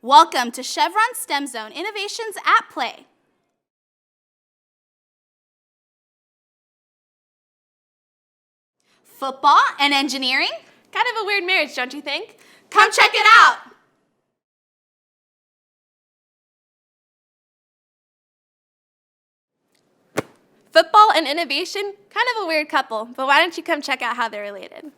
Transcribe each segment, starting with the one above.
Welcome to Chevron STEM Zone Innovations at Play. Football and engineering? Kind of a weird marriage, don't you think? Come check it out! Football and innovation? Kind of a weird couple, but why don't you come check out how they're related?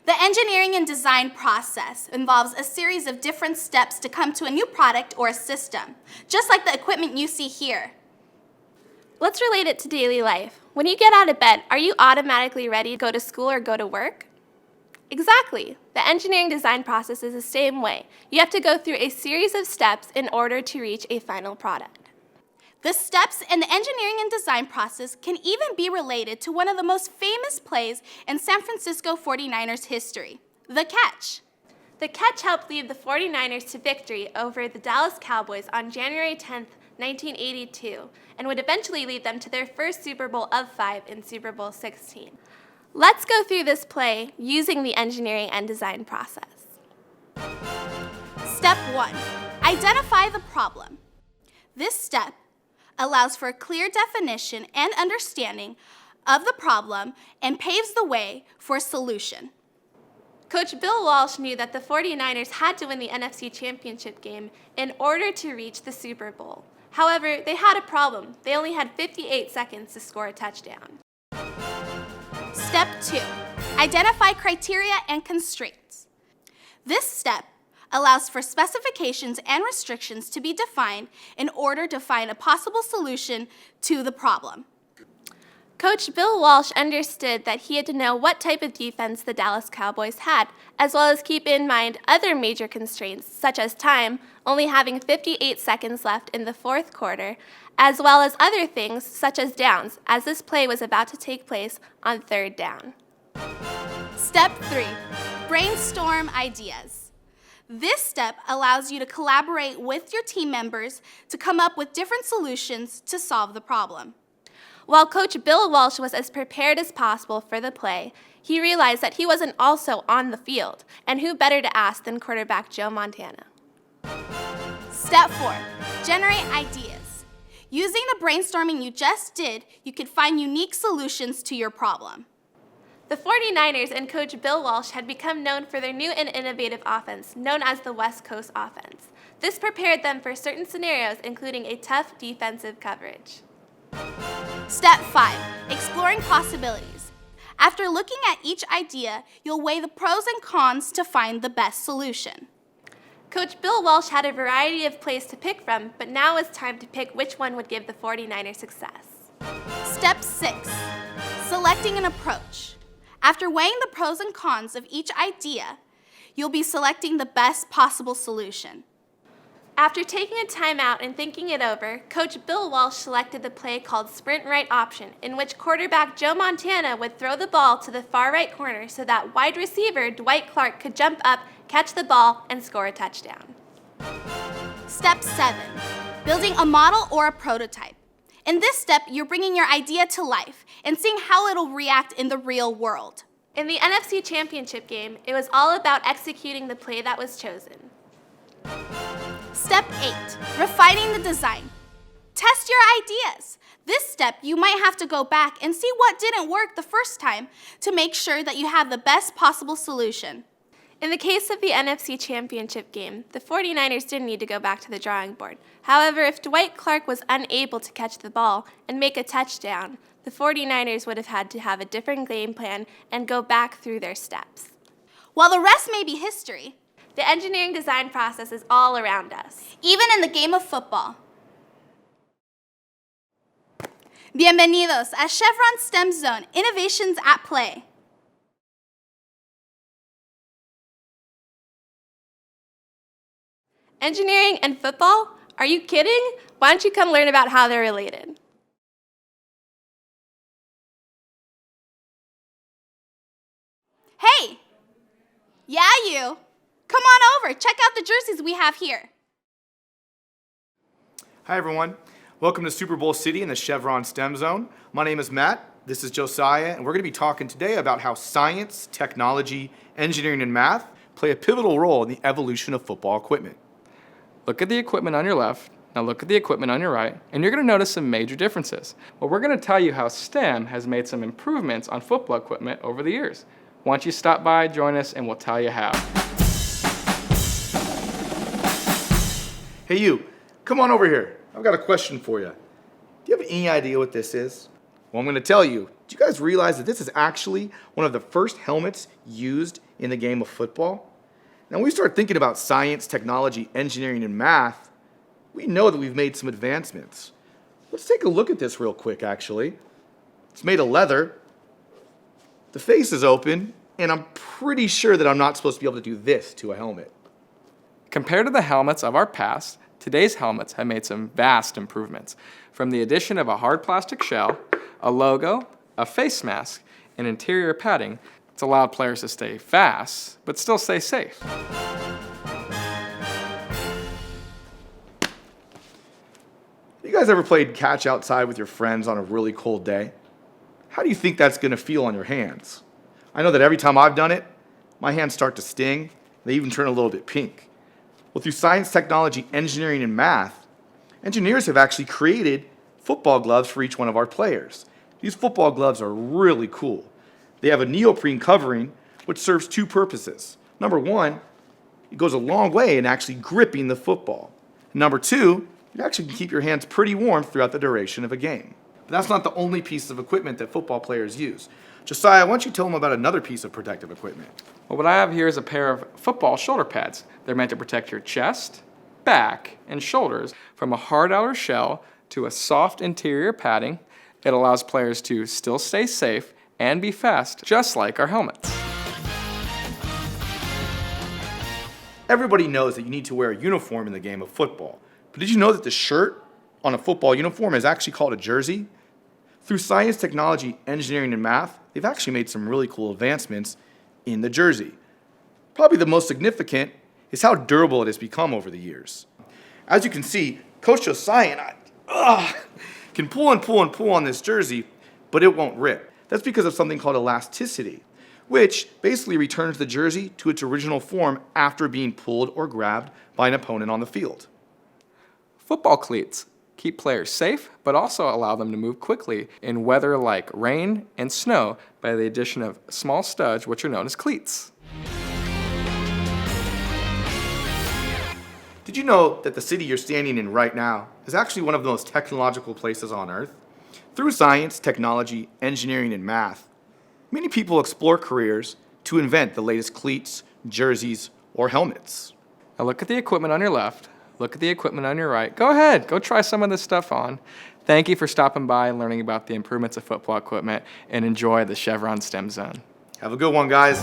The engineering and design process involves a series of different steps to come to a new product or a system, just like the equipment you see here. Let's relate it to daily life. When you get out of bed, are you automatically ready to go to school or go to work? Exactly. The engineering design process is the same way. You have to go through a series of steps in order to reach a final product. The steps in the engineering and design process can even be related to one of the most famous plays in San Francisco 49ers history, the catch. The catch helped lead the 49ers to victory over the Dallas Cowboys on January 10, 1982, and would eventually lead them to their first Super Bowl of 5 in Super Bowl 16. Let's go through this play using the engineering and design process. Step 1. Identify the problem. This step allows for a clear definition and understanding of the problem and paves the way for a solution. Coach Bill Walsh knew that the 49ers had to win the NFC Championship game in order to reach the Super Bowl. However, they had a problem. They only had 58 seconds to score a touchdown. Step 2. Identify criteria and constraints. This step allows for specifications and restrictions to be defined in order to find a possible solution to the problem. Coach Bill Walsh understood that he had to know what type of defense the Dallas Cowboys had, as well as keep in mind other major constraints, such as time, only having 58 seconds left in the fourth quarter, as well as other things such as downs, as this play was about to take place on third down. Step 3. Brainstorm ideas. This step allows you to collaborate with your team members to come up with different solutions to solve the problem. While Coach Bill Walsh was as prepared as possible for the play, he realized that he wasn't also on the field, and who better to ask than quarterback Joe Montana. Step 4. Generate ideas. Using the brainstorming you just did, you could find unique solutions to your problem. The 49ers and Coach Bill Walsh had become known for their new and innovative offense, known as the West Coast offense. This prepared them for certain scenarios, including a tough defensive coverage. Step 5. Exploring possibilities. After looking at each idea, you'll weigh the pros and cons to find the best solution. Coach Bill Walsh had a variety of plays to pick from, but now it's time to pick which one would give the 49ers success. Step 6. Selecting an approach. After weighing the pros and cons of each idea, you'll be selecting the best possible solution. After taking a timeout and thinking it over, Coach Bill Walsh selected the play called Sprint Right Option, in which quarterback Joe Montana would throw the ball to the far right corner so that wide receiver Dwight Clark could jump up, catch the ball, and score a touchdown. Step 7. Building a model or a prototype. In this step, you're bringing your idea to life and seeing how it'll react in the real world. In the NFC Championship game, it was all about executing the play that was chosen. Step 8. Refining the design. Test your ideas. This step, you might have to go back and see what didn't work the first time to make sure that you have the best possible solution. In the case of the NFC Championship game, the 49ers didn't need to go back to the drawing board. However, if Dwight Clark was unable to catch the ball and make a touchdown, the 49ers would have had to have a different game plan and go back through their steps. While the rest may be history, the engineering design process is all around us, even in the game of football. Bienvenidos a Chevron STEM Zone, Innovations at Play. Engineering and football? Are you kidding? Why don't you come learn about how they're related? Hey! Yeah, you! Come on over, check out the jerseys we have here. Hi everyone, welcome to Super Bowl City in the Chevron STEM Zone. My name is Matt. This is Josiah, and we're going to be talking today about how science, technology, engineering, and math play a pivotal role in the evolution of football equipment. Look at the equipment on your left, now look at the equipment on your right, and you're going to notice some major differences. Well, we're going to tell you how STEM has made some improvements on football equipment over the years. Why don't you stop by, join us, and we'll tell you how. Hey you, come on over here. I've got a question for you. Do you have any idea what this is? Well, I'm going to tell you. Do you guys realize that this is actually one of the first helmets used in the game of football? Now, when we start thinking about science, technology, engineering, and math, we know that we've made some advancements. Let's take a look at this real quick, actually. It's made of leather. The face is open, and I'm pretty sure that I'm not supposed to be able to do this to a helmet. Compared to the helmets of our past, today's helmets have made some vast improvements. From the addition of a hard plastic shell, a logo, a face mask, and interior padding, it's allowed players to stay fast, but still stay safe. You guys ever played catch outside with your friends on a really cold day? How do you think that's going to feel on your hands? I know that every time I've done it, my hands start to sting. They even turn a little bit pink. Well, through science, technology, engineering, and math, engineers have actually created football gloves for each one of our players. These football gloves are really cool. They have a neoprene covering, which serves two purposes. Number one, it goes a long way in actually gripping the football. Number two, it actually can keep your hands pretty warm throughout the duration of a game. But that's not the only piece of equipment that football players use. Josiah, why don't you tell them about another piece of protective equipment? Well, what I have here is a pair of football shoulder pads. They're meant to protect your chest, back, and shoulders from a hard outer shell to a soft interior padding. It allows players to still stay safe and be fast, just like our helmets. Everybody knows that you need to wear a uniform in the game of football. But did you know that the shirt on a football uniform is actually called a jersey? Through science, technology, engineering, and math, they've actually made some really cool advancements in the jersey. Probably the most significant is how durable it has become over the years. As you can see, Coach Josiah and I can pull and pull and pull on this jersey, but it won't rip. That's because of something called elasticity, which basically returns the jersey to its original form after being pulled or grabbed by an opponent on the field. Football cleats keep players safe, but also allow them to move quickly in weather like rain and snow by the addition of small studs, which are known as cleats. Did you know that the city you're standing in right now is actually one of the most technological places on Earth? Through science, technology, engineering, and math, many people explore careers to invent the latest cleats, jerseys, or helmets. Now look at the equipment on your left, look at the equipment on your right. Go ahead, go try some of this stuff on. Thank you for stopping by and learning about the improvements of football equipment, and enjoy the Chevron STEM Zone. Have a good one, guys.